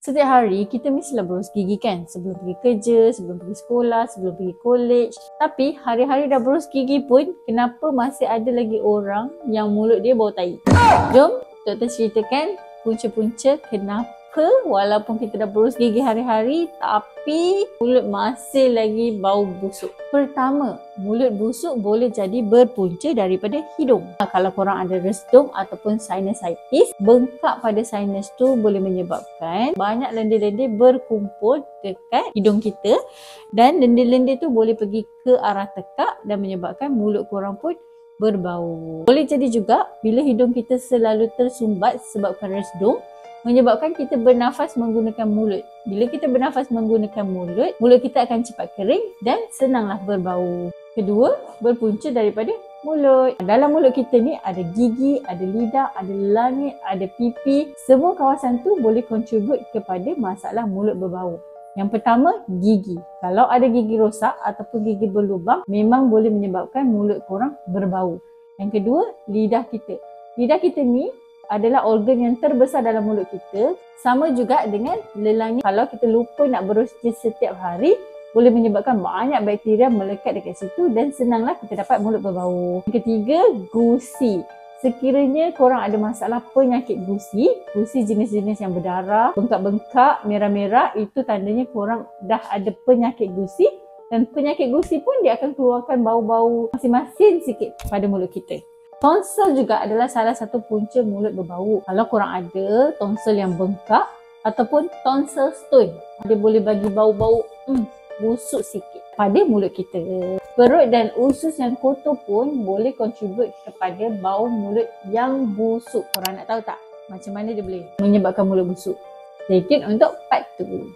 Setiap hari kita mestilah berus gigi kan? Sebelum pergi kerja, sebelum pergi sekolah, sebelum pergi college. Tapi hari-hari dah berus gigi pun, kenapa masih ada lagi orang yang mulut dia bau tai? Jom doktor ceritakan punca-punca kenapa walaupun kita dah berus gigi hari-hari tapi mulut masih lagi bau busuk. Pertama, mulut busuk boleh jadi berpunca daripada hidung. Kalau korang ada resdung ataupun sinusitis, bengkak pada sinus tu boleh menyebabkan banyak lendir-lendir berkumpul dekat hidung kita dan lendir-lendir tu boleh pergi ke arah tekak dan menyebabkan mulut korang pun berbau. Boleh jadi juga bila hidung kita selalu tersumbat sebabkan resdung, menyebabkan kita bernafas menggunakan mulut. Bila kita bernafas menggunakan mulut, mulut kita akan cepat kering dan senanglah berbau. Kedua, berpunca daripada mulut. Dalam mulut kita ni ada gigi, ada lidah, ada langit, ada pipi. Semua kawasan tu boleh contribute kepada masalah mulut berbau. Yang pertama, gigi. Kalau ada gigi rosak ataupun gigi berlubang, memang boleh menyebabkan mulut korang berbau. Yang kedua, lidah kita. Lidah kita ni adalah organ yang terbesar dalam mulut kita. Sama juga dengan lelangit. Kalau kita lupa nak berus setiap hari, boleh menyebabkan banyak bakteria melekat dekat situ dan senanglah kita dapat mulut berbau. Yang ketiga, gusi. Sekiranya korang ada masalah penyakit gusi jenis-jenis yang berdarah, bengkak-bengkak, merah-merah, itu tandanya korang dah ada penyakit gusi. Dan penyakit gusi pun dia akan keluarkan bau-bau masing-masing sikit pada mulut kita. Tonsil juga adalah salah satu punca mulut berbau. Kalau korang ada tonsil yang bengkak ataupun tonsil stone, dia boleh bagi bau-bau busuk sikit pada mulut kita. Perut dan usus yang kotor pun boleh contribute kepada bau mulut yang busuk. Korang nak tahu tak macam mana dia boleh menyebabkan mulut busuk? Stay tune untuk part 2.